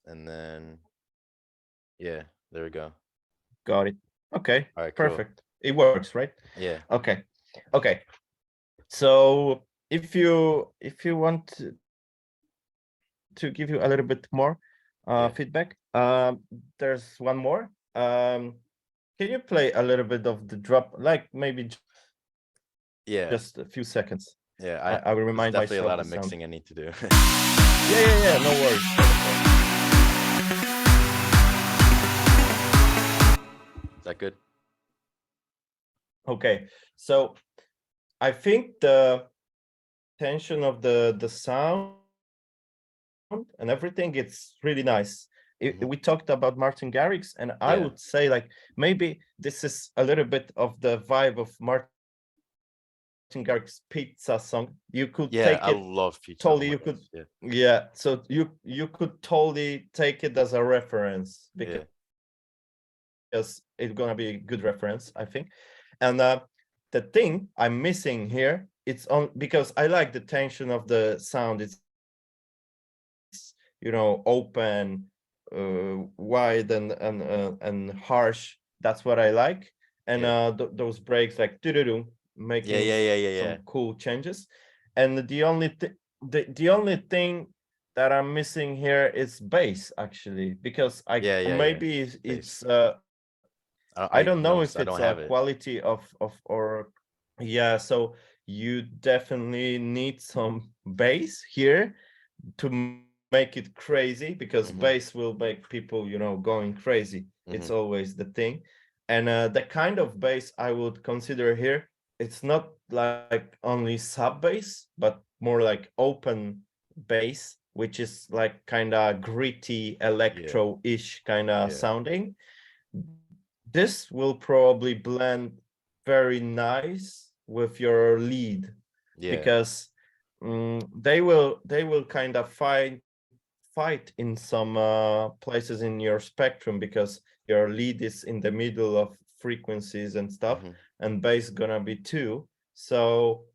and then yeah, there we go. Got it. Okay, All right, cool. perfect. It works, right? Yeah, Okay. Okay. So if you want to give you a little bit more yeah, feedback, there's one more. Can you play a little bit of the drop, like maybe yeah, just a few seconds? yeah. I will There's remind definitely a myself lot the of sound. mixing I need to do. Yeah, yeah, yeah. No worries. Take your time. Is that good? Okay. So I think the tension of the sound and everything, it's really nice. Hmm. We talked about Martin Garrix, and I Yeah, would say like maybe this is a little bit of the vibe of Martin Garrix pizza song. You could yeah. take I it love pizza. Oh totally, my you could, gosh. Yeah, yeah, so you could totally take it as a reference yeah. because it's gonna be a good reference, I think. And the thing I'm missing here, it's on because I like the tension of the sound. It's open, wide and harsh. That's what I like. And Yeah. those breaks like doo-doo-doo, Yeah, making yeah, yeah, yeah, yeah. some cool changes. And the only thing that I'm missing here is bass, actually, because I Yeah, yeah, yeah. maybe Bass. it's I I don't know if noticed I it's don't a have it. quality of or yeah, so you definitely need some bass here to make it crazy, because Hmm. bass will make people going crazy. Hmm. It's always the thing. And the kind of bass I would consider here, it's not like only sub bass, but more like open bass, which is like kind of gritty Yeah, electro-ish kind of yeah, sounding. This will probably blend very nice with your lead, yeah. because they will kind of fight in some places in your spectrum, because your lead is in the middle of frequencies and stuff, Hmm. and bass gonna be too. So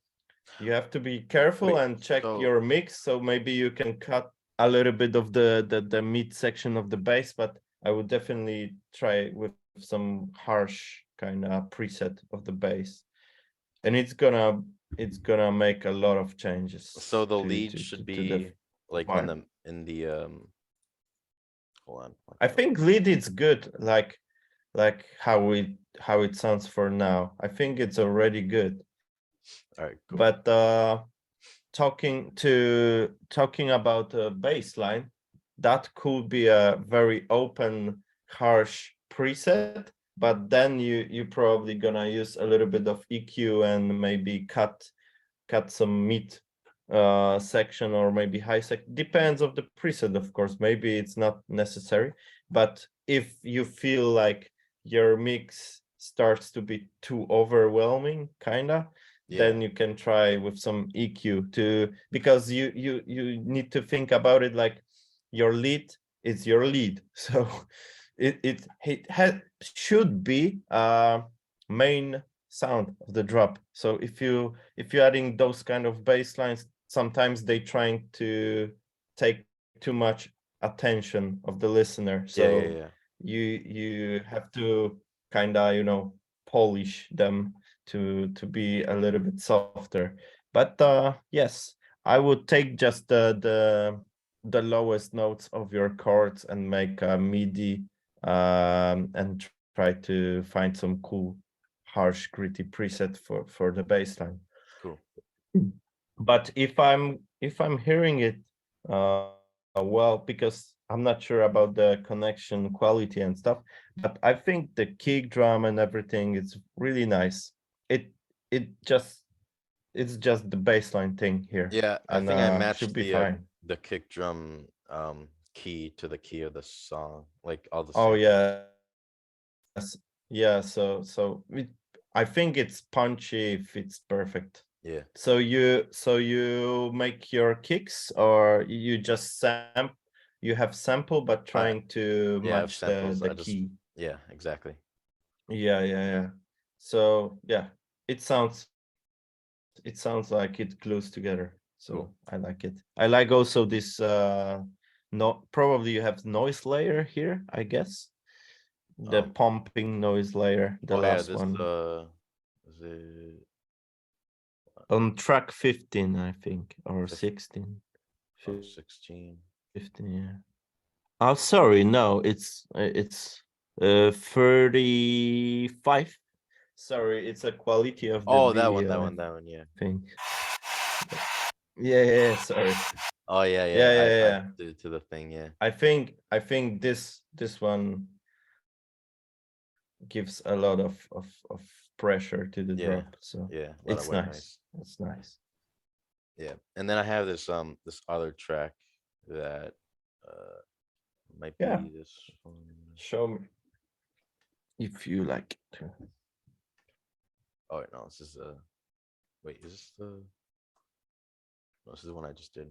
you have to be careful Wait, and check so your mix, so maybe you can cut a little bit of the mid section of the bass, but I would definitely try with some harsh kind of preset of the bass, and it's gonna make a lot of so changes the to lead to to, should to the be like on vibe. the in the hold on. I think lead is good, like how it sounds for now. I think it's already good. All right, cool. But talking about a bass line, that could be a very open, harsh preset. But then you probably gonna use a little bit of EQ and maybe cut some mid section, or maybe high section. Depends of the preset, of course. Maybe it's not necessary, but if you feel like your mix starts to be too overwhelming, kinda, Yeah, then you can try with some EQ to, because you need to think about it like your lead is your lead. So should be main sound of the drop. So if you're adding those kind of bass lines, sometimes they trying to take too much attention of the listener. yeah, So yeah, yeah. you have to kind of polish them to be a little bit softer. But yes, I would take just the lowest notes of your chords and make a MIDI, and try to find some cool harsh gritty preset for the bass line. Cool. But if I'm hearing it well, because I'm not sure about the connection quality and stuff, but I think the kick drum and everything is really nice. It just it's just the bassline thing here, Yeah, I and think I should matched be fine. the kick drum key to the key of the song, like all the Oh samples. yes, yeah. So I think it's punchy if it's perfect. Yeah. So you make your kicks, or you just you have sample but trying I to yeah, I match have the samples. I just key. yeah, exactly. Yeah, yeah, yeah. So yeah, it sounds like it glues together. So I Cool. like it. I like also this no, probably you have noise layer here, I guess. The pumping noise layer, the oh yeah, last this one. is it On track 15, I think, or Fif- 16. 16? 15, yeah. Oh, sorry, no, it's 35. Sorry, it's a quality of the Oh, video, that one, yeah. I think. Yeah, sorry. Oh yeah, Yeah. I did it to the thing, yeah. I think this one gives a lot of pressure to the Yeah, drop, so yeah, a lot of it's white nice. noise. It's nice. Yeah, and then I have this this other track that might Yeah, be this one. show me if you like it. Oh wait, no, this is wait, is this the no, this is the one I just did.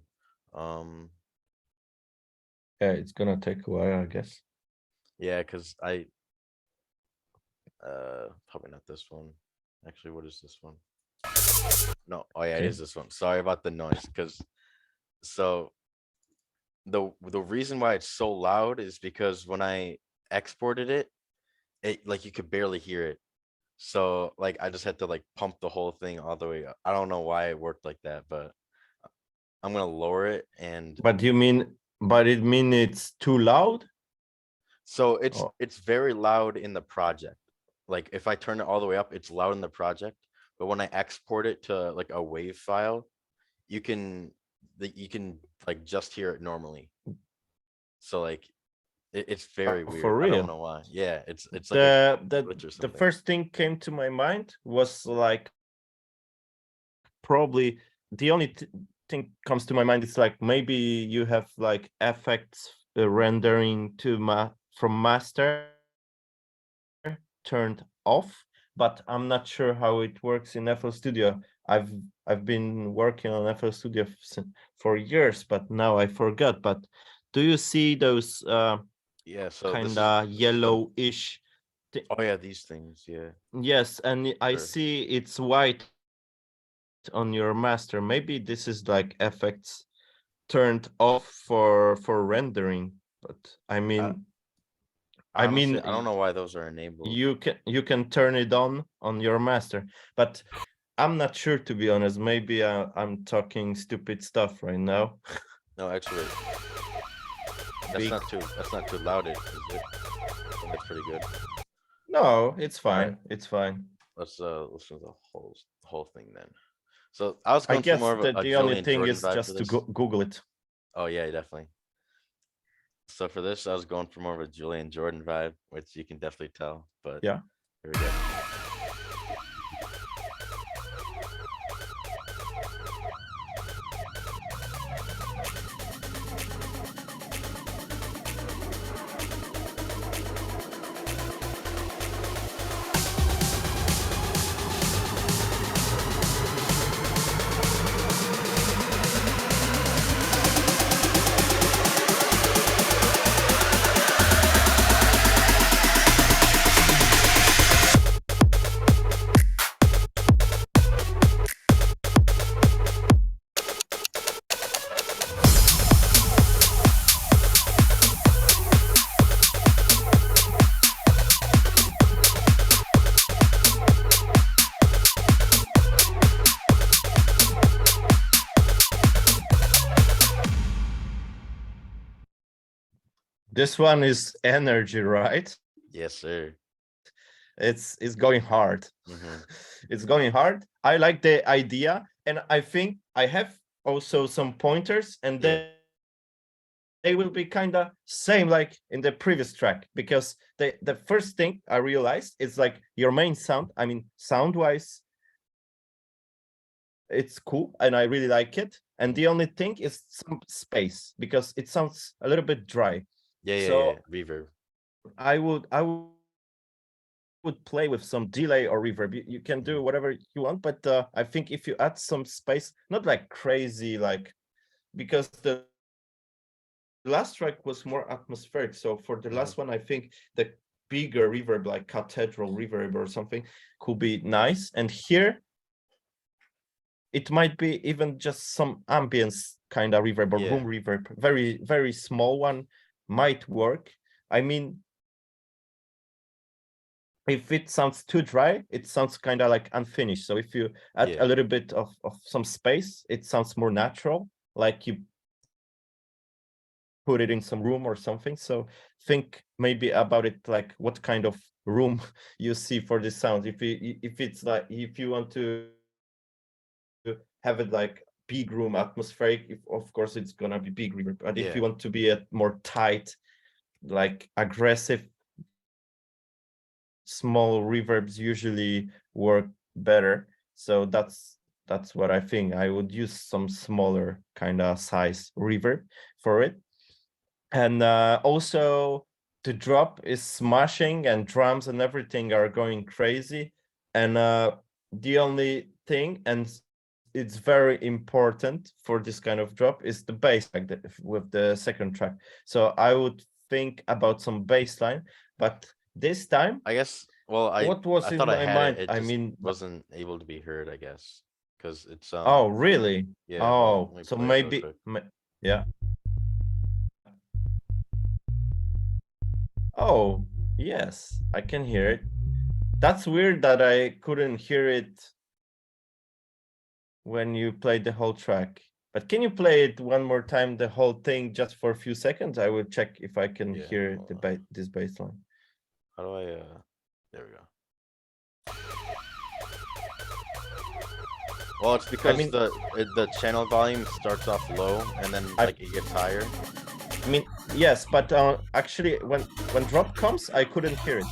Yeah, it's gonna take a while, I guess. Yeah, because I probably not this one. Actually, what is this one? No, oh yeah, it Okay. is this one. Sorry about the noise, because so the reason why it's so loud is because when I exported it, like you could barely hear it. So like I just had to like pump the whole thing all the way up. I don't know why it worked like that, but I'm gonna lower it and But it mean it's too loud? so Oh, it's very loud in the project. Like if I turn it all the way up, it's loud in the project. But when I export it to like a WAV file, you can you can like just hear it normally. So like it's very for weird. I don't real? know why. Yeah, it's like a glitch or The something. first thing came to my mind was like probably the only thing comes to my mind is like maybe you have like effects rendering to from master turned off, but I'm not sure how it works in FL Studio. I've been working on FL Studio for years, but now I forgot. But do you see those Yeah, so kind this of is the yellowish? oh yeah, these things, yeah. Yes, and I Sure. see it's white on your master. Maybe this is like effects turned off for rendering, but I I, mean honestly, I don't know why those are enabled. you can turn it on your master, but I'm not sure, to be honest. Maybe I'm talking stupid stuff right now. No, actually, Big. That's not too loud, is it? I think that's pretty good. No, it's All right, fine. It's fine. let's listen to the whole thing then. So I was I going for more guess of that a the only Julian thing Jordan is vibe for just to this. Google it. Oh yeah, definitely. So for this, I was going for more of a Julian Jordan vibe, which you can definitely tell. But Yeah. here we go. This one is energy, right? Yes, sir. It's going hard. Mm-hmm. It's going hard. I like the idea, and I think I have also some pointers, and Yeah. they will be kind of same like in the previous track, because the first thing I realized is like your main sound. I mean, sound wise, it's cool, and I really like it. And the only thing is some space, because it sounds a little bit dry. Yeah. So Reverb. I would play with some delay or reverb. You can do whatever you want, but I think if you add some space, not like crazy, like, because the last track was more atmospheric. So for the last one, I think the bigger reverb, like cathedral reverb or something, could be nice. And here, it might be even just some ambience kind of reverb or Yeah. room reverb, very, very small one might work. I mean, if it sounds too dry, it sounds kind of like unfinished. So if you add Yeah. a little bit of some space, it sounds more natural, like you put it in some room or something. So think maybe about it, like what kind of room you see for this sound. If it's like, if you want to have it like big room atmospheric, if of course it's gonna be big reverb. But if you Yeah. want to be a more tight, like aggressive, small reverbs usually work better. So that's what I think. I would use some smaller kind of size reverb for it. And also the drop is smashing and drums and everything are going crazy. And the only thing, and it's very important for this kind of drop, is the bass, like with the second track. So I would think about some bass line, but this time, I guess. Well, what was I in thought I my had it. mind? It I just mean, wasn't able to be heard. I guess because it's oh, really? Yeah. Oh, Let me so play it real maybe, quick. yeah. Oh, yes, I can hear it. That's weird that I couldn't hear it when you played the whole track. But can you play it one more time, the whole thing, just for a few seconds? I will check if I can Yeah. hear Hold the on. this bass line. How do I? There we go. Well, it's because mean- the channel volume starts off low and then I- like it gets higher. I mean, yes, but actually, when drop comes, I couldn't hear it.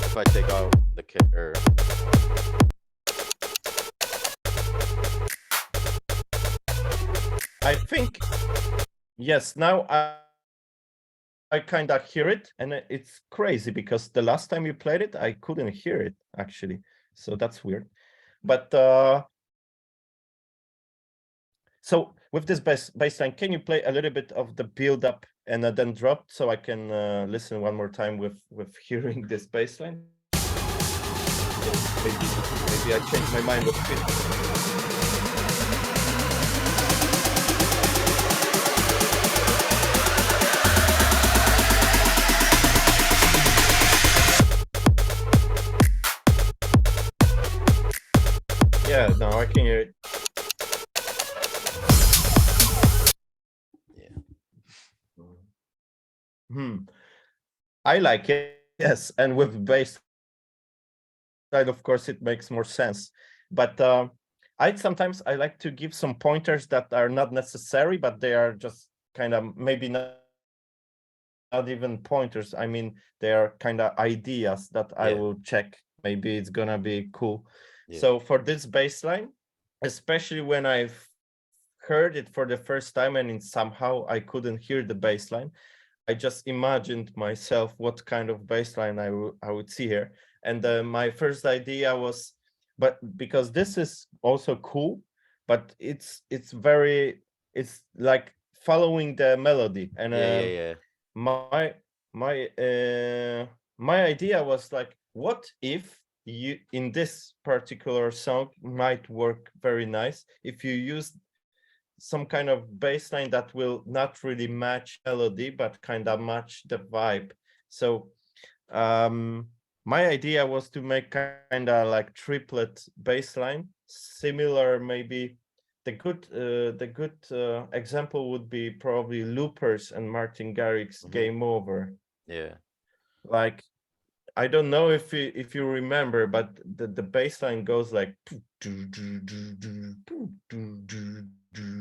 If I take out the kit or I think, yes, now I kind of hear it, and it's crazy because the last time you played it, I couldn't hear it actually. So that's weird. But so with this bass line, can you play a little bit of the build up and then drop so I can listen one more time with hearing this bass line? Maybe I changed my mind with it. Yeah, no, I can hear it. yeah. I like it, yes, and with bass line, of course, it makes more sense. But I sometimes I like to give some pointers that are not necessary, but they are just kind of maybe not even pointers. I mean, they are kind of ideas that I Yeah. will check. Maybe it's gonna be cool. Yeah. So for this bass line, especially when I've heard it for the first time and somehow I couldn't hear the bass line, I just imagined myself what kind of bass line I would see here. And my first idea was, but because this is also cool, but it's like following the melody. And Yeah. my my idea was like, what if you in this particular song might work very nice if you use some kind of bass line that will not really match melody but kind of match the vibe. So my idea was to make kind of like triplet bass line, similar maybe. The good example would be probably Loopers and Martin Garrix's Game Over. Yeah. Like, I don't know if you remember, but the bass line goes like,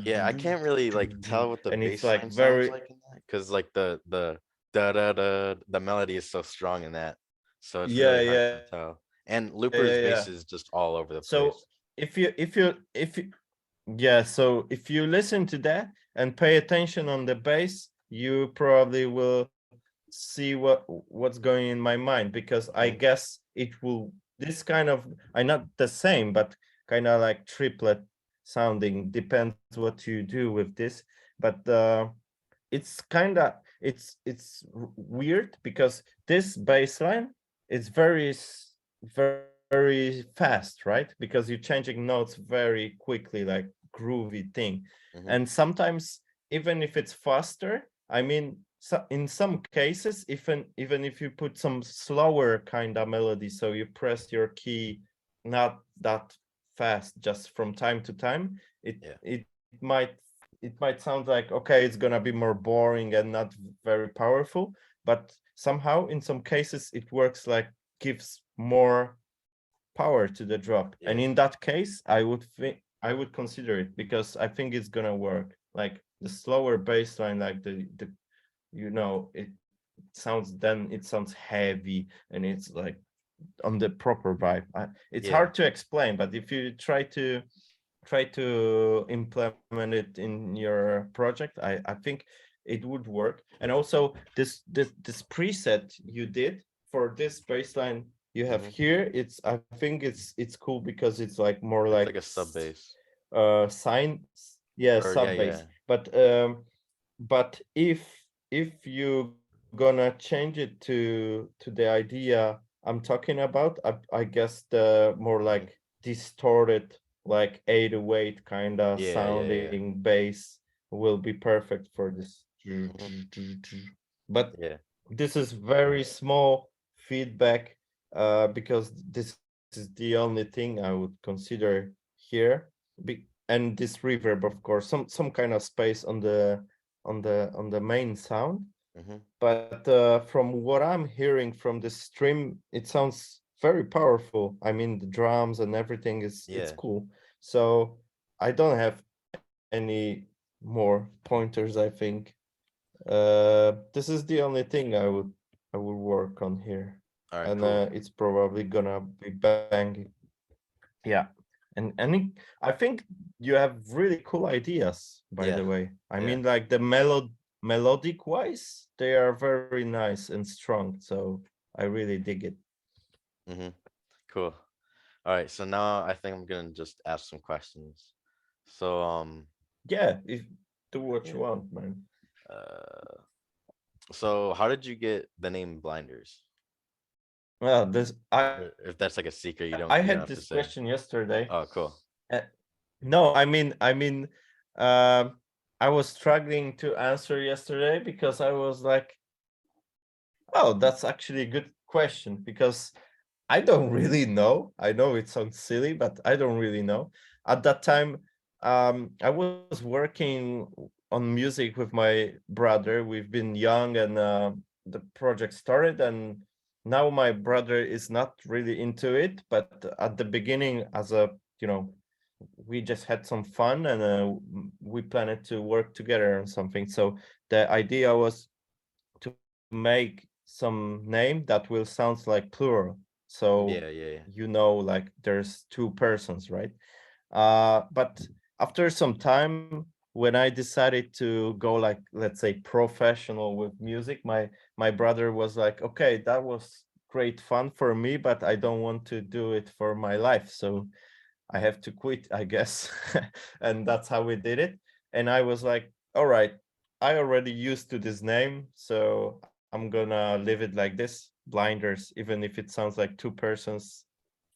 Yeah, I can't really like tell what the and it's bass like line sounds very, like in that because like the da da da the melody is so strong in that, so it's yeah, really hard yeah, to tell. And yeah, Looper's yeah, yeah. bass is just all over the So place. if you yeah, so if you listen to that and pay attention on the bass, you probably will see what's going in my mind, because I guess it will, this kind of, I not the same, but kind of like triplet sounding, depends what you do with this. But it's kind of, it's weird because this bass line is very very fast, right? Because you're changing notes very quickly, like groovy thing. Mhm. And sometimes even if it's faster, I mean, so in some cases, even if you put some slower kind of melody, so you press your key not that fast, just from time to time, Yeah. it might it might sound like, okay, it's gonna be more boring and not very powerful, but somehow in some cases it works, like gives more power to the drop. And Yeah. in that case, I would consider it, because I think it's gonna work. Like the slower bass line, like the it sounds heavy, and it's like on the proper vibe. It's Yeah. hard to explain, but if you try to implement it in your project, I think it would work. And also this preset you did for this baseline you have Mhm. here, I think it's cool, because it's like more It's like like a sub bass. sine, yeah, Or yeah, sub bass. yeah. But if you gonna change it to the idea I'm talking about, I guess the more Mhm. like distorted, like 808 kind of Yeah, yeah, yeah. sounding bass will be perfect for this. Mhm. But Yeah. this is very small feedback, because this is the only thing I would consider here. And this reverb, of course, some kind of space on the main sound. Mhm. But from what I'm hearing from the stream, it sounds very powerful. I mean, the drums and everything it's Yeah. cool. So I don't have any more pointers, I think. This is the only thing I would work on here. All right, And cool. it's probably gonna be banging. Yeah. I think you have really cool ideas, by Yeah. the way. I Yeah. mean, like the melodic wise, they are very nice and strong. So I really dig it. Mhm. Cool. All right, so now I think I'm gonna just ask some questions. So Yeah, if do what you yeah. want, man. Uh so how did you get the name Blinders? Well, this Or if that's like a secret, I you don't had have to this say. question yesterday. Oh, cool. Uh, no, I mean, um, I was struggling to answer yesterday, because I was like, oh, that's actually a good question, because I don't really know. I know it sounds silly, but I don't really know. At that time, I was working on music with my brother. We've been young, and the project started, and now my brother is not really into it. But at the beginning, you know, we just had some fun, and we planned to work together on something. So the idea was to make some name that will sound like plural. So Yeah, yeah, yeah. like there's two persons, right? But after some time, when I decided to go, like, let's say, professional with music, my brother was like, okay, that was great fun for me, but I don't want to do it for my life. So I have to quit, I guess. And that's how we did it. And I was like, all right, I already used to this name, so I'm gonna leave it like this, Blinders, even if it sounds like two persons,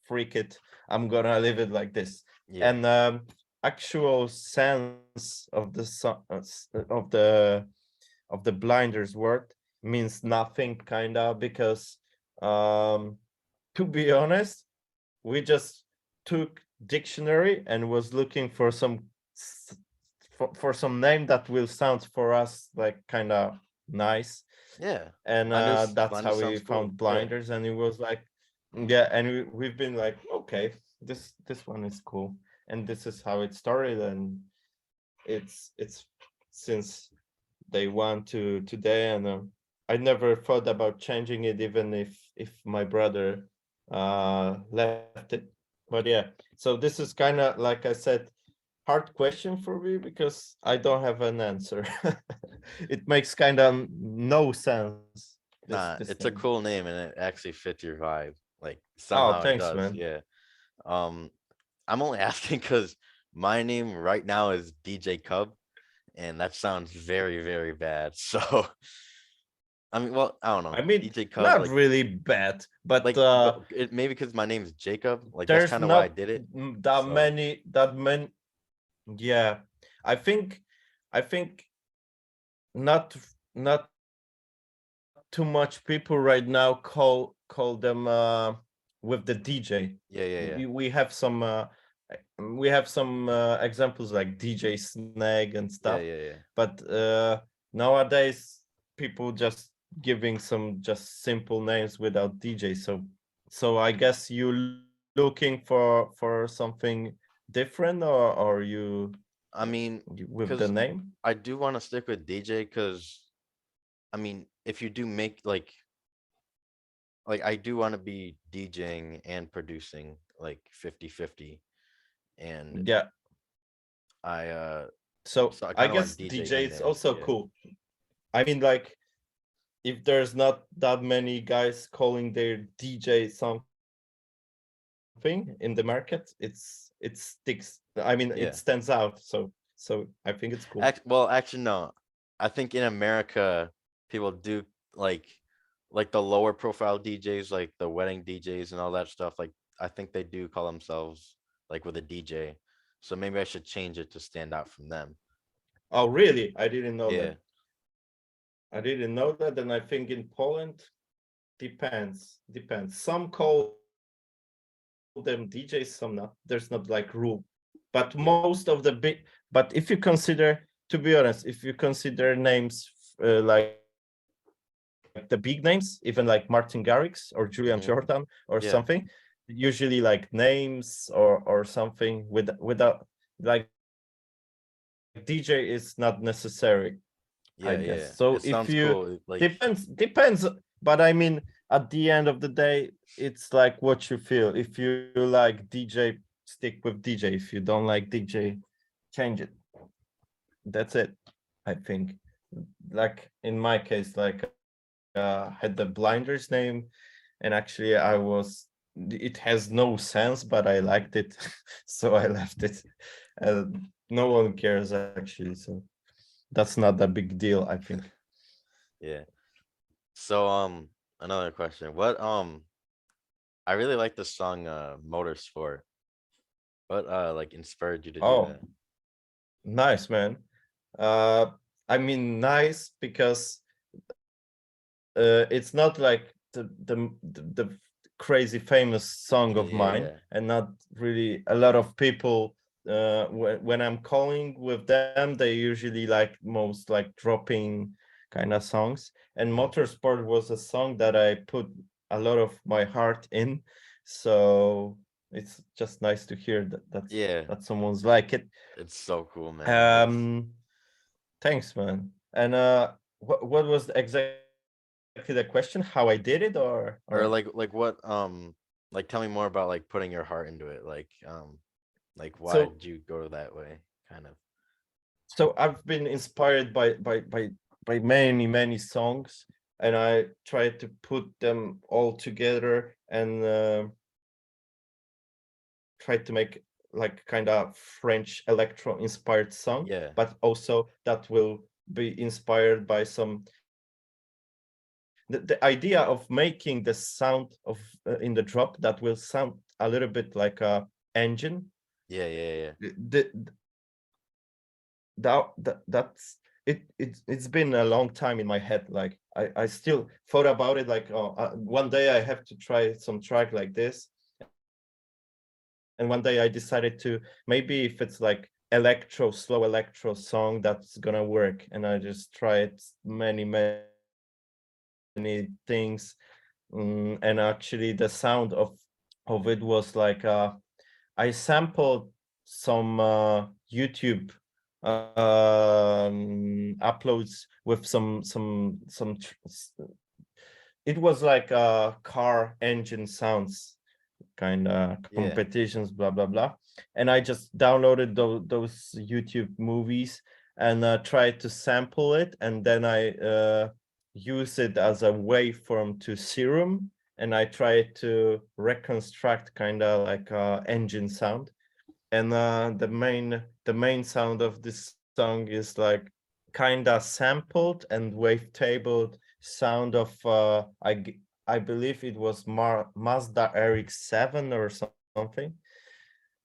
freak it. I'm gonna leave it like this. Yeah. And actual sense of of the Blinders word means nothing, kind of, because um to be honest, we just took dictionary and was looking for for some name that will sound for us like kind of nice. Yeah. And that's how Blinders we sounds found cool. Yeah. Blinders, and it was like, yeah, and we've been like, okay, this one is cool, and this is how it started. And it's since day one to today. And I never thought about changing it, even if my brother left it. But yeah, so this is kind of, like I said, hard question for me, because I don't have an answer. It makes kind of no sense, this Nah, it's a name. cool name and it actually fits your vibe. Like Oh, somehow it thanks, does. man. Yeah. Um I'm only asking because my name right now is DJ Cub, and that sounds very, very bad. So I mean, well, I don't know. I mean, DJ Cub, not like, really bad, but it maybe because my name's Jacob. Like that's there's kind of why I not did it. that So many. Yeah, I think not too much people right now call them with the DJ. yeah, yeah, yeah, We have some examples like DJ Snag and yeah, stuff, yeah, yeah. but nowadays people just giving some just simple names without DJ. So I guess you looking for something different, or I mean, with the because name? I do want to stick with DJ because I mean, if you do make like I do want to be DJing and producing like 50-50, and Yeah. I So so I I kind of want guess to DJ DJ in is there. also Yeah. cool. I mean, like, if there's not that many guys calling their DJ something in the market, it sticks. I mean, it Yeah. stands out. So I think it's cool. Well, actually, no. I think in America, people do like the lower profile DJs, like the wedding DJs and all that stuff. Like I think they do call themselves like with a DJ. So maybe I should change it to stand out from them. Oh, really? I didn't know Yeah. that. I didn't know that, and I think in Poland depends. Some call them DJs, some not. There's not like rule, but Yeah. most of the big. But if you consider, to be honest, if you consider names like the big names, even like Martin Garrix or Julian Hmm. Jordan or Yeah. something, usually like names or something without like DJ is not necessary, I Yeah. Yeah. guess. So It if sounds you cool. Like depends, but I mean at the end of the day, it's like what you feel. If you like DJ, stick with DJ. If you don't like DJ, change it. That's it, I think. Like in my case, like had the blinders name, and actually it has no sense, but I liked it, so I left it. No one cares actually, so that's not a big deal, I think. yeah. So another question. What I really like the song Motorsport. What like inspired you to do Oh, that? nice, man. uh I mean, nice because it's not like the crazy famous song Yeah, of yeah, mine, yeah. and not really a lot of people when I'm calling with them, they usually like most like dropping kind of songs, and Mhm. Motorsport was a song that I put a lot of my heart in, so it's just nice to hear Yeah, that someone's like it. it's so cool, man. It's um Thanks, man. And what was exactly the question? How I did it, or or like what like tell me more about like putting your heart into it. Like why so did you go that way? Kind of. so I've been inspired by many songs, and I try to put them all together and try to make like kind of French electro inspired song, Yeah. but also that will be inspired by some the idea of making the sound of in the drop that will sound a little bit like a engine. Yeah, yeah, yeah. That's it's been a long time in my head. Like I still thought about it, like, oh, one day I have to try some track like this, and one day I decided to, maybe if it's like slow electro song, that's gonna work, and I just tried many things. And actually the sound of it was like I sampled some YouTube uploads with it was like car engine sounds, kind of Yeah. competitions, blah blah blah, and I just downloaded those YouTube movies and tried to sample it, and then I use it as a waveform to Serum, and I tried to reconstruct kind of like engine sound, and the main sound of this song is like kind of sampled and wavetabled sound of I believe it was Mazda RX-7 or something.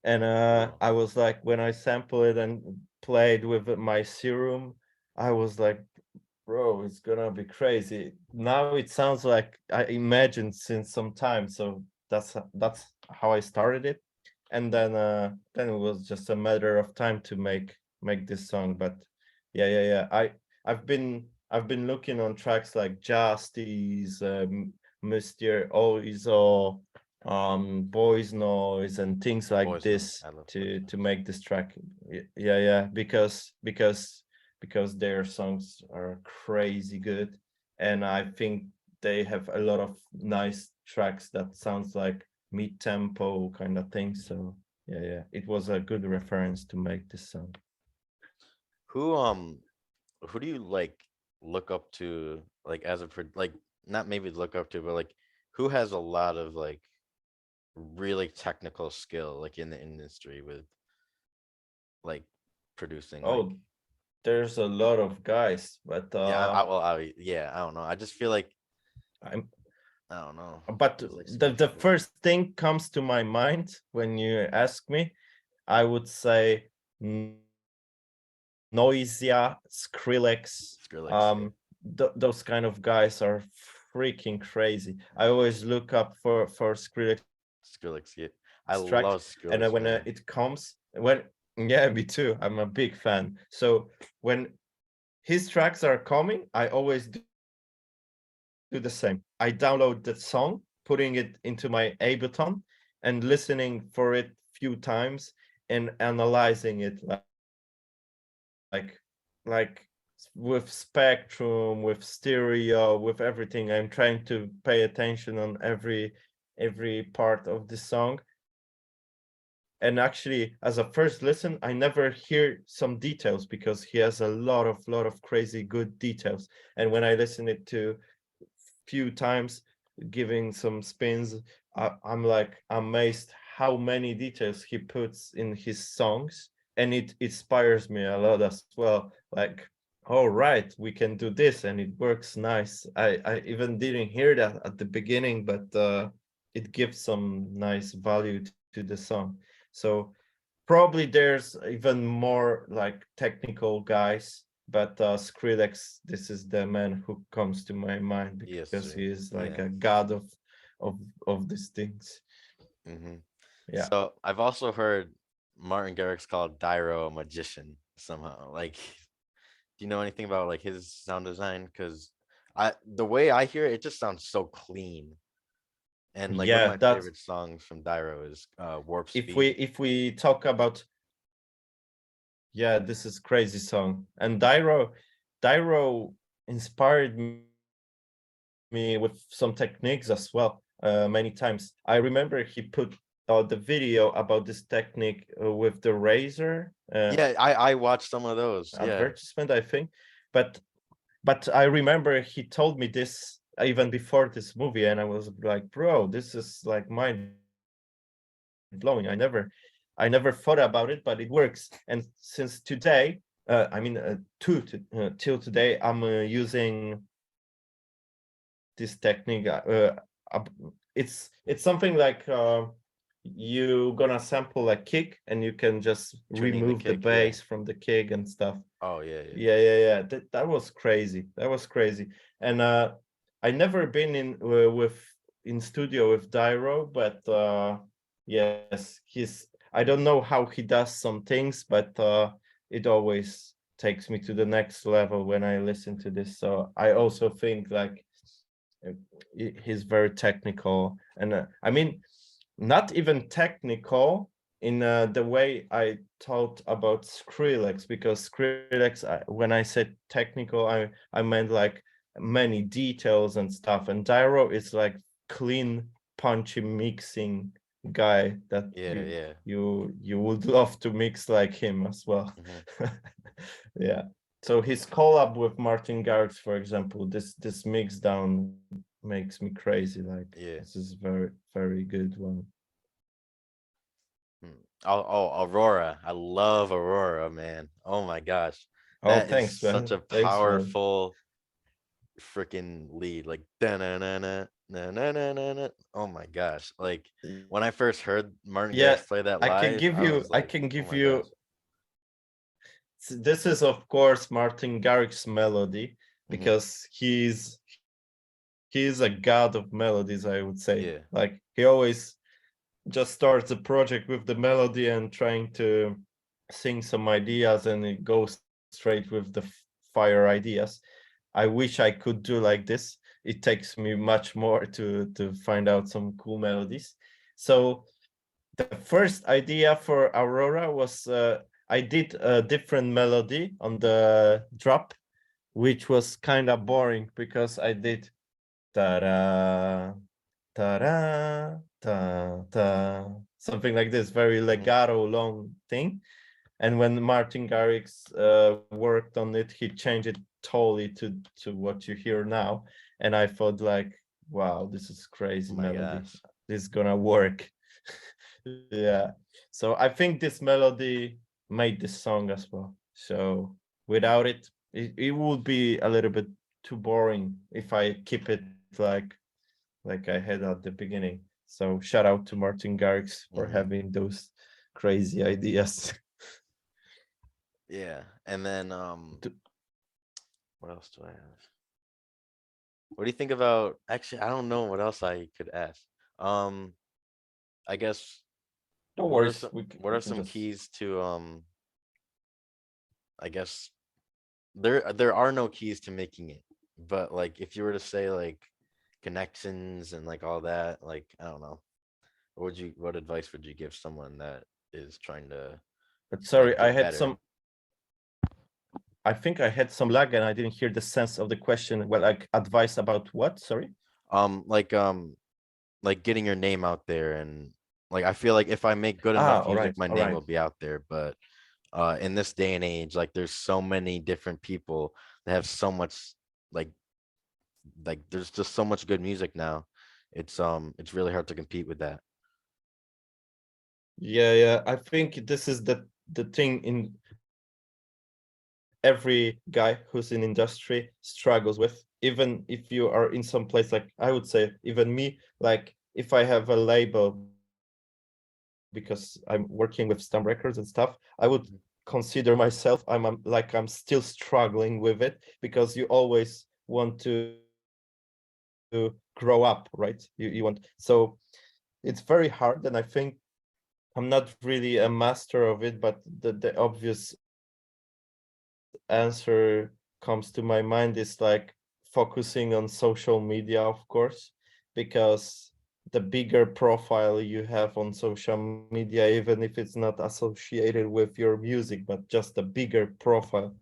And Cool. I was like, when I sampled it and played with my serum, I was like, bro, it's gonna be crazy. Now it sounds like I imagined since some time. So that's how I started it. And then it was just a matter of time to make this song. But yeah. I've been looking on tracks like Justice, Mr. Oizo, Boys Noise and things like Boys Noise. this I love Boys to Noise. make this track. Yeah, because their songs are crazy good, and I think they have a lot of nice tracks that sounds like mid tempo kind of thing. So yeah, it was a good reference to make this song. Who who do you like look up to like as a like not maybe look up to but like who has a lot of like really technical skill like in the industry with like producing like Oh, there's a lot of guys, but yeah well yeah I don't know I just feel like I'm I don't know but there's like so many the people first thing comes to my mind when you ask me, I would say Noisia, Skrillex. Skrillex yeah Those kind of guys are freaking crazy. I always look up for Skrillex Skrillex yeah I tracks, love and Skrillex when man it comes when yeah, me too. I'm a big fan. So when his tracks are coming, I always do the same. I download the song, putting it into my Ableton, and listening for it few times and analyzing it like like with spectrum, with stereo, with everything. I'm trying to pay attention on every part of the song. And actually, as a first listen, I never hear some details because he has a lot of crazy good details. And when I listen it to few times, giving some spins, I'm like amazed how many details he puts in his songs, and it inspires me a lot as well. Like, all right, we can do this, and it works nice. I even didn't hear that at the beginning, but it gives some nice value to the song. So probably there's even more like technical guys, but Skrillex, this is the man who comes to my mind yes because he sir is like yeah a god of of these things. hmm Yeah. so I've also heard Martin Garrix called Dyro a magician somehow like do you know anything about like his sound design? Because I the way I hear it, it just sounds so clean. And like one of Yeah, my that favorite songs from Dyro is Warp if Speed. we talk about, yeah, this is crazy song. And Dyro inspired me with some techniques as well, many times. I remember he put the video about this technique with the razor Yeah, I watched some of those. Yeah. advertisement, I think. But I remember he told me this even before this movie, and I was like, bro, this is like mind blowing. I never thought about it, but it works. And since today, I mean, till today, I'm using this technique. It's something like you gonna sample a kick, and you can just Tuning the remove the kick. Yeah. bass from the kick and stuff. Oh yeah, yeah. Yeah. That was crazy. That was crazy. And I never been in studio with Dyro, but yes, I don't know how he does some things, but it always takes me to the next level when I listen to this. So I also think like uh, he's very technical, and I mean, not even technical in the way I thought about Skrillex, because Skrillex, when I said technical, I meant like many details and stuff, and Dyro is like clean, punchy mixing guy that Yeah, yeah. you would love to mix like him as well. hmm Yeah. So his collab with Martin Garrix, for example, this mix down makes me crazy. Like Yeah. this is very good one. Mm. Oh, Aurora. I love Aurora, man. Oh my gosh. Oh, That is thanks, such man. a Thanks, man. powerful freaking lead, like da-na-na-na, na-na-na-na-na. Oh my gosh. Like when I first heard Martin Yeah, Garrix play that I can live, give I you, was I like, can oh give my gosh. you. This is of course Martin Garrix melody Hmm. because he's a god of melodies, I would say. Yeah. Like he always just starts a project with the melody and trying to sing some ideas, and it goes straight with the fire ideas. I wish I could do like this. It takes me much more to find out some cool melodies. So the first idea for Aurora was I did a different melody on the drop, which was kind of boring because I did ta-da, ta-da, ta-ta, something like this, very Hmm. legato long thing. And when Martin Garrix worked on it, he changed it totally to what you hear now. And I thought like, wow, this is Oh crazy my melody. gosh. This is gonna work. Yeah. So I think this melody made this song as well. So without it, it would be a little bit too boring if I keep it like I had at the beginning. So shout out to Martin Garrix for Hmm. having those crazy ideas. Yeah. And then To- what else do I have? What do you think about, actually, I don't know what else I could ask. Um, I guess no what are worries, some we can some just. keys to I guess there are no keys to making it, but like if you were to say like connections and like all that, like I don't know, what advice would you give someone that is trying to But like sorry, get better? I think I had some lag and I didn't hear the sense of the question. Well, like advice about what? Sorry. Um like um like getting your name out there, and like I feel like if I make good enough All music, right, my all name right. will be out there. But in this day and age, like there's so many different people that have so much like there's just so much good music now. It's really hard to compete with that. Yeah, yeah. I think this is the thing in every guy who's in industry struggles with. Even if you are in some place, like I would say, even me, like if I have a label because I'm working with Stump Records and stuff, I would Mhm. consider myself like I'm still struggling with it because you always want to grow up, right? You want, so it's very hard, and I think I'm not really a master of it, but the obvious answer comes to my mind is like focusing on social media, of course, because the bigger profile you have on social media, even if it's not associated with your music, but just a bigger profile,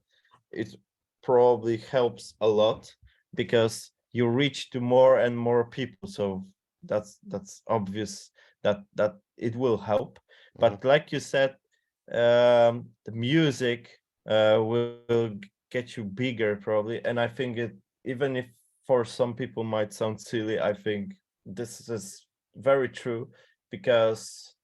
it probably helps a lot because you reach to more and more people. So that's obvious that it will help. Mhm. But like you said, the music will get you bigger probably, and I think it, even if for some people might sound silly, I think this is very true because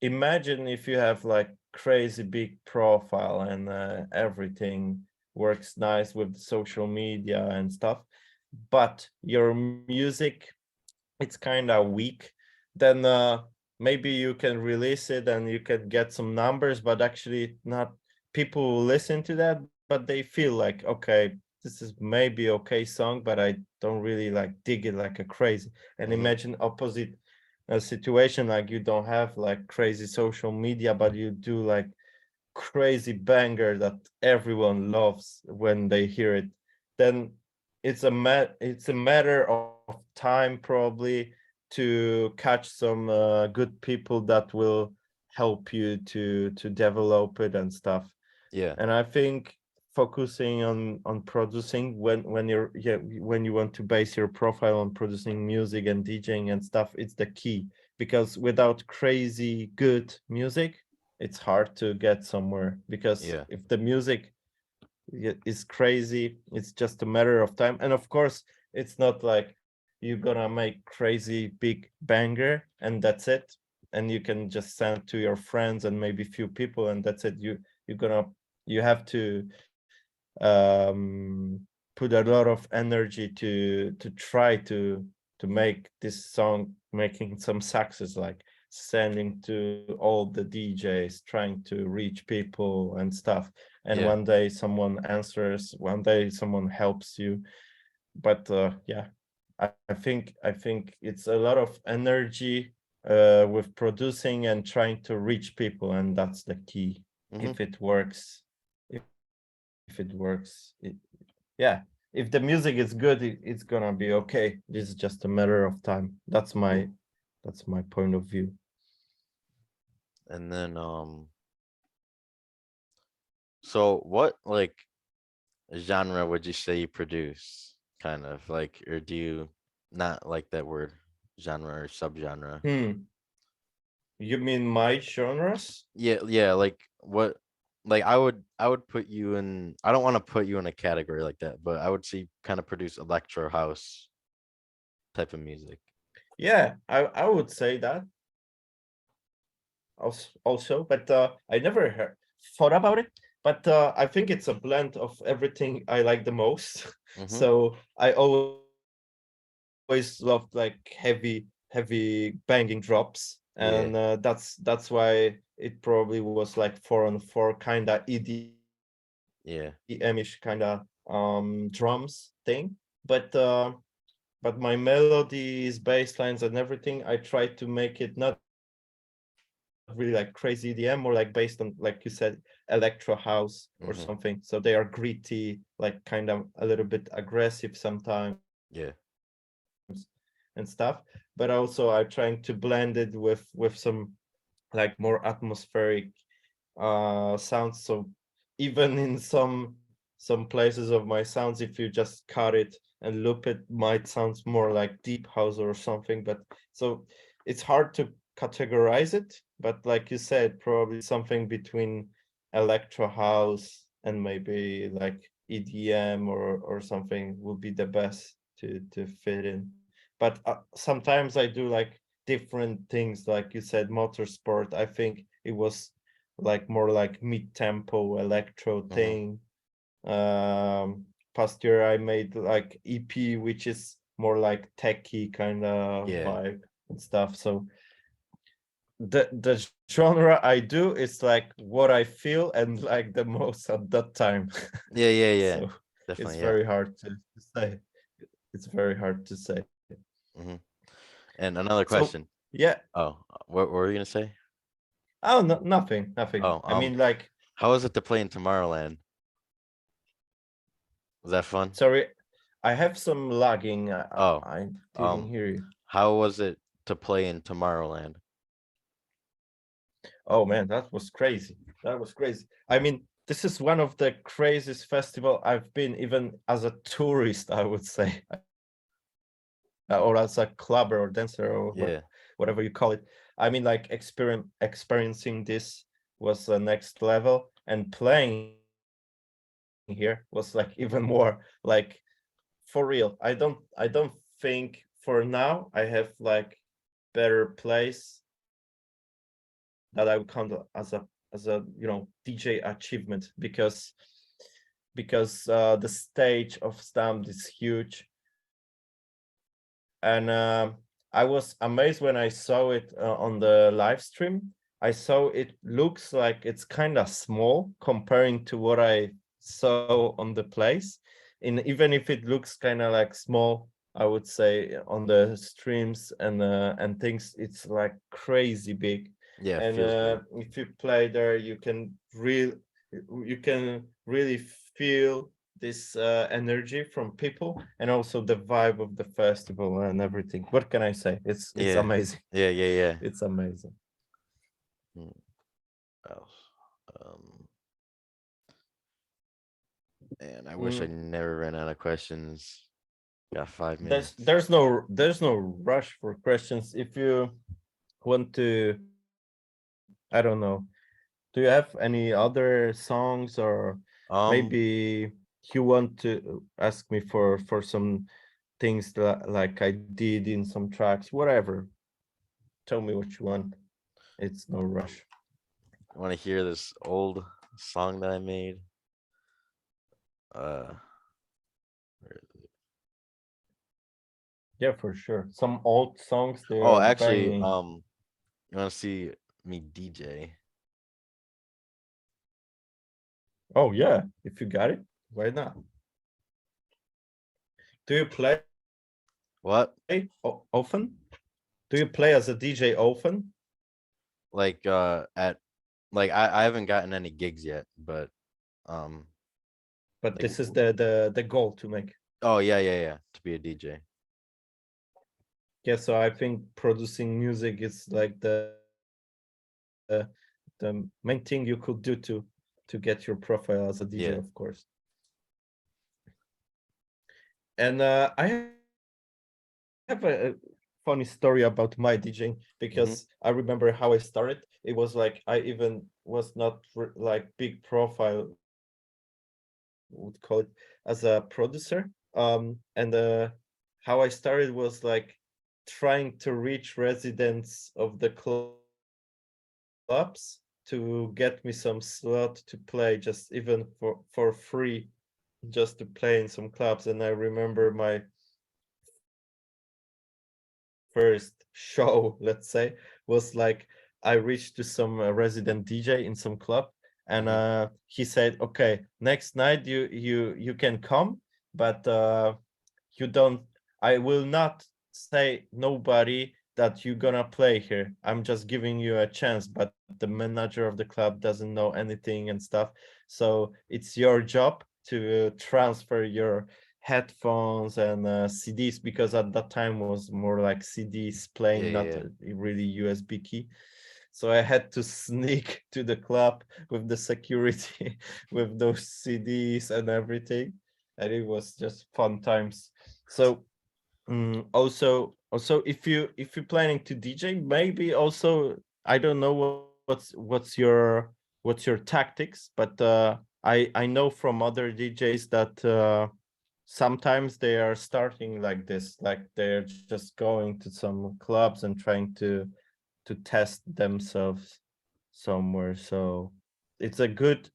imagine if you have like crazy big profile and everything works nice with social media and stuff, but your music it's kind of weak, then maybe you can release it and you can get some numbers, but actually not people will listen to that, but they feel like, okay, this is maybe okay song, but I don't really like dig it like a crazy. And Mhm. imagine opposite a situation, like you don't have like crazy social media, but you do like crazy banger that everyone loves when they hear it, then it's a matter of time probably to catch some good people that will help you to develop it and stuff. Yeah. And I think focusing on producing when you're, yeah, when you want to base your profile on producing music and DJing and stuff, it's the key, because without crazy good music it's hard to get somewhere, because Yeah. if the music is crazy, it's just a matter of time. And of course it's not like you're gonna make crazy big banger and that's it, and you can just send to your friends and maybe few people and that's it. You're gonna, you have to um put a lot of energy to try to make this song making some success, like sending to all the DJs, trying to reach people and stuff. And Yeah. one day someone answers, one day someone helps you. But yeah, I think it's a lot of energy with producing and trying to reach people, and that's the key. Mhm. If it works, if it works, yeah, if the music is good, it's gonna be okay. It's just a matter of time. That's my point of view. And then so what like genre would you say you produce? Kind of like, or do you not like that word, genre or subgenre? You mean my genres? Yeah, yeah, like what, like I would put you in, I don't want to put you in a category like that, but I would see kind of produce electro house type of music. Yeah, I would say that also, but I never thought about it. But I think it's a blend of everything I like the most. Mm-hmm. So I always loved like heavy banging drops, Yeah, and that's why it probably was like 4-on-4 kind of yeah, EDM-ish kind of drums thing. But but my melodies, bass lines, and everything, I tried to make it not really like crazy EDM, more like based on, like you said, electro house or mm-hmm. something. So they are gritty, like kind of a little bit aggressive sometimes Yeah, and stuff. But also I'm trying to blend it with some like more atmospheric sounds. So even in some places of my sounds, if you just cut it and loop it, might sound more like deep house or something. But so it's hard to categorize it, but like you said, probably something between electro house and maybe like EDM or something would be the best to fit in. But sometimes I do like different things, like you said, motorsport. I think it was like more like mid-tempo electro mm-hmm. thing. Past year I made like EP, which is more like techie kind of Yeah, vibe and stuff. So the genre I do is like what I feel and like the most at that time. yeah, yeah, yeah, So it's definitely, yeah. very hard to say. It's very hard to say. Mm-hmm. And another So question. yeah. Oh, what were you gonna say? Oh, no, nothing. Oh, I mean, like, how was it to play in Tomorrowland? Was that fun? sorry, I have some lagging. Oh, I didn't um, hear you. how was it to play in Tomorrowland? Oh man, that was crazy. That was crazy. I mean, this is one of the craziest festival I've been, even as a tourist, I would say, or as a clubber or dancer or Yeah, whatever you call it. I mean, like experiencing this was the next level, and playing here was like even more like for real. I don't think for now I have like better place that I would count as a DJ achievement, because the stage of Stamped is huge, and I was amazed when I saw it on the live stream. I saw it looks like it's kind of small comparing to what I saw on the place. And even if it looks kind of like small, I would say on the streams and things, it's like crazy big. yeah, And feels big. if you play there, you can really feel this energy from people, and also the vibe of the festival and everything. What can I say? It's Yeah, amazing. yeah, yeah, yeah. It's amazing. Mm, what else? Um, and I wish I Mm, never ran out of questions. Got 5 minutes. there's no rush for questions. If you want to, I don't know, do you have any other songs, or Um, maybe you want to ask me for some things that like I did in some tracks, whatever. Tell me what you want. It's no rush. want to hear this old song that I made? Uh, Yeah, for sure. Some old songs they Oh, are actually, banging. you want to see me DJ? Oh yeah, if you got it, why not? Do you play What? often? Do you play as a DJ often? Like at like I haven't gotten any gigs yet, but um But like this is the goal to make. oh yeah, to be a DJ. Yeah, so I think producing music is like the the main thing you could do to get your profile as a DJ, Yeah. of course. And I have a funny story about my DJing Hmm. because I remember how I started. It was like I even was not like big profile, would call it, as a producer. And how I started was like trying to reach residents of the clubs to get me some slot to play, just even for free, just to play in some clubs. And I remember my first show, let's say, was like I reached to some resident DJ in some club, and Hmm. he said, "Okay, next night you can come, but you don't. I will not say nobody that you're gonna play here. I'm just giving you a chance, but the manager of the club doesn't know anything and stuff. So it's your job to transfer your headphones and CDs, because at that time was more like CDs Yeah, playing, yeah, not yeah. a really USB key. So I had to sneak to the club with the security with those CDs and everything, and it was just fun times. So also if you're planning to DJ, maybe also I don't know what's your tactics, but I know from other DJs that sometimes they are starting like this, like they're just going to some clubs and trying to test themselves somewhere. So it's a good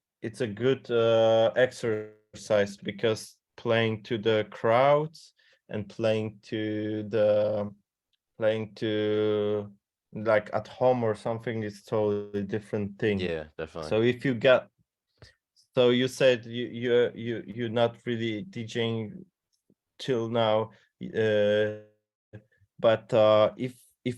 exercise, because playing to the crowds and playing to like at home or something is totally different thing. Yeah, definitely. So if you get, so you said you're not really DJing till now, but if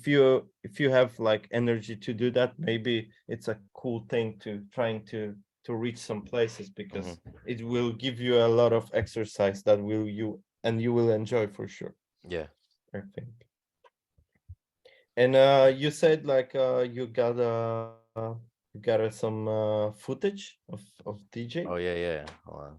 you have like energy to do that, maybe it's a cool thing to trying to reach some places, Hmm. because it will give you a lot of exercise that will you and you will enjoy for sure, Yeah. I think. And you said like you got some footage of DJ. Oh yeah. Hold on.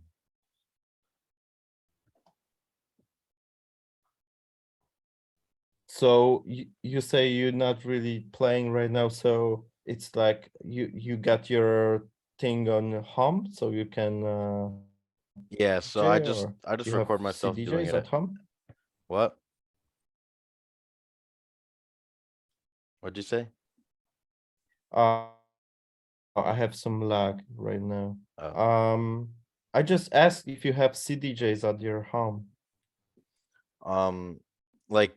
So you say you're not really playing right now, so it's like you got your thing on home, so you can Yeah, so DJ, or I you just have record myself doing CDJs it. at home? What? What'd you say? Uh, I have some lag right now. Oh. Um, I just asked if you have CDJs at your home. Um like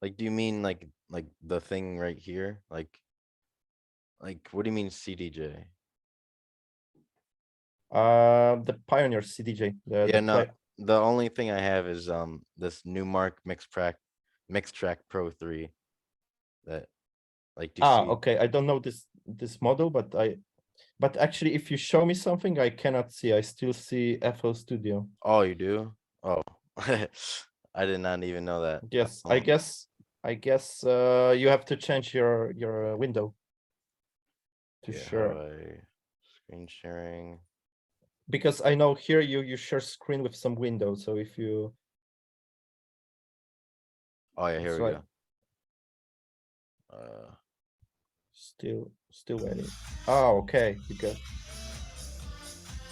do you mean like the thing right here? Like what do you mean CDJ? The Pioneer CDJ, the Yeah, no. play. The only thing I have is this Newmark Mix Track Pro 3 that like do you Ah, see? okay. I don't know this model, but actually, if you show me something, I cannot see. I still see FL Studio. Oh, you do? Oh. I did not even know that. Yes, Um, I guess you have to change your window to yeah, how do share, I screen sharing? because I know here you share screen with some windows. So if you, Oh yeah, here it's we like go. Uh still waiting. Oh, okay, you got.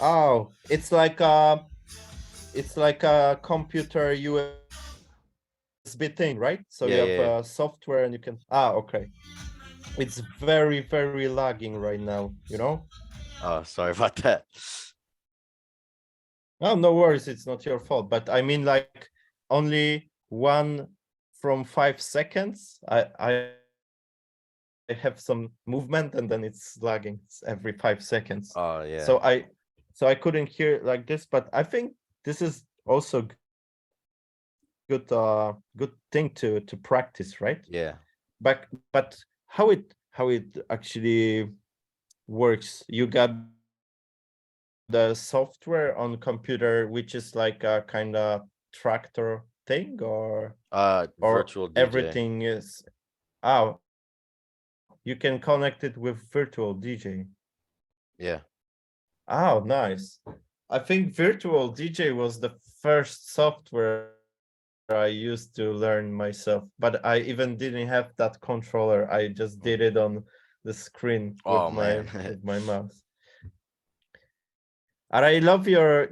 Oh, it's like a computer USB thing, right? So yeah, you have yeah. software and you can. Ah, okay. It's very lagging right now, you know? Oh, sorry about that. Oh, no worries, it's not your fault. But I mean, like, only one from 5 seconds. I have some movement and then it's lagging every 5 seconds. Oh yeah. So I couldn't hear it like this, but I think this is also good thing to practice, right? Yeah. But how it actually works, you got the software on computer which is like a kind of tractor thing, or Virtual DJ. everything is oh, you can connect it with virtual DJ. Yeah. Oh, nice. I think virtual DJ was the first software I used to learn myself, but I even didn't have that controller. I just did it on the screen Oh with my man. with my mouse. And I love your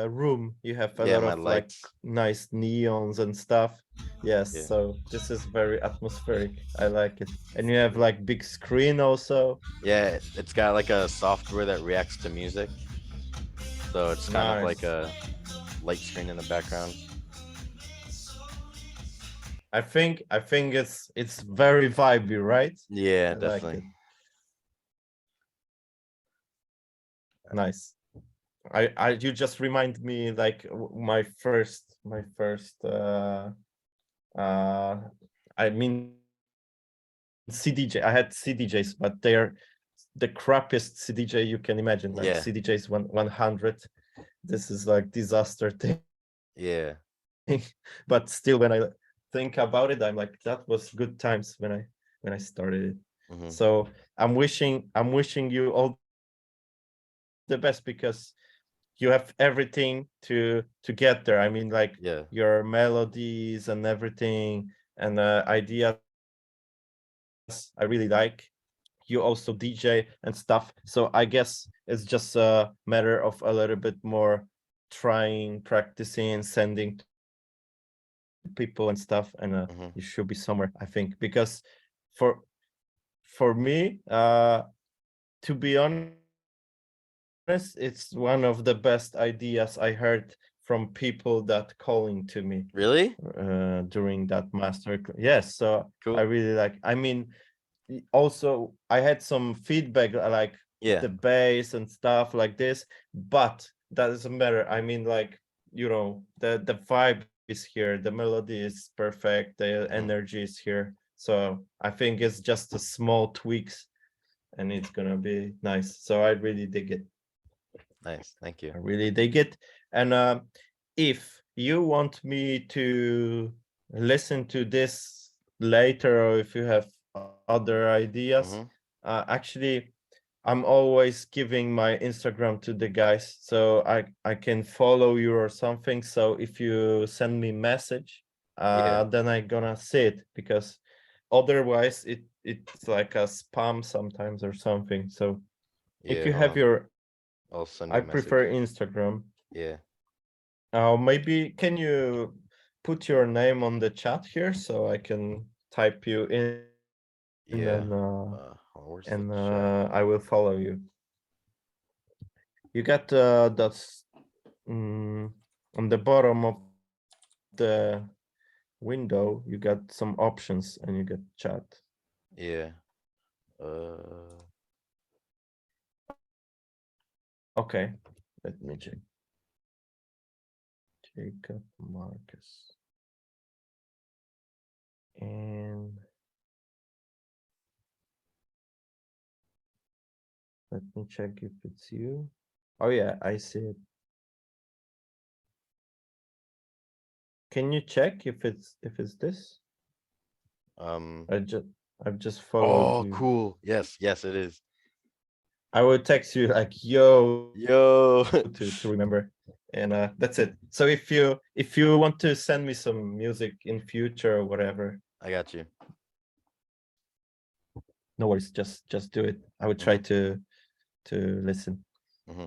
room. You have a Yeah, lot my of like lights. nice neons and stuff. Yes, Yeah. so this is very atmospheric. I like it. And you have like big screen also. Yeah, it's got like a software that reacts to music. So it's kind of like Nice. a light screen in the background. I think it's very vibey, right? Yeah, I like definitely. it. Nice. I you just remind me like my first I mean CDJ. I had CDJs, but they're the crappiest CDJ you can imagine, like Yeah. CDJs 100. This is like disaster thing. Yeah. But still, when I think about it, I'm like, that was good times when I started it. Hmm. So I'm wishing you all the best, because you have everything to get there. I mean, like Yeah. your melodies and everything, and ideas I really like. You also DJ and stuff. So I guess it's just a matter of a little bit more trying, practicing, sending to people and stuff, and Hmm. you should be somewhere, I think. Because for me, to be honest, it's one of the best ideas I heard from people that calling to me Really? during that yes, so I Cool. really like, I mean, also I had some feedback like Yeah. the bass and stuff like this, but that doesn't matter. I mean, like, the vibe is here, the melody is perfect, the energy is here. So I think it's just a small tweaks and it's gonna be nice. So I really dig it. Nice. Thank you. I really dig it. And if you want me to listen to this later, or if you have other ideas, Hmm. actually, I'm always giving my Instagram to the guys, so I can follow you or something. So if you send me message, Yeah. then I gonna see it, because otherwise it's like a spam sometimes or something. So if Yeah. you Hold have on. your, I'll send I you a message. prefer Instagram. Yeah. Maybe can you put your name on the chat here so I can type you in, Yeah. Where's the and chat? I will follow you. You got that's on the bottom of the window. You got some options, and you get chat. Yeah. Okay, let me check. Jacob Marcus. And let me check if it's you. Oh yeah, I see it. Can you check if it's this? I've just followed Oh, you. cool. Yes, yes, it is. I will text you like yo Yo. to remember, and that's it. So if you want to send me some music in future or whatever, I got you. no worries, just do it. I would try to listen. Hmm.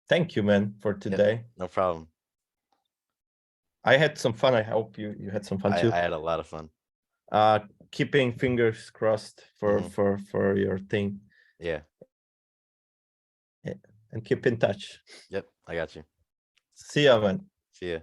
Thank you, man, for Yep. today. No problem. I had some fun. I hope you had some fun too. I had a lot of fun. Keeping fingers crossed for Mhm. for your thing. Yeah. And keep in touch. Yep. I got you. See ya, man. See ya.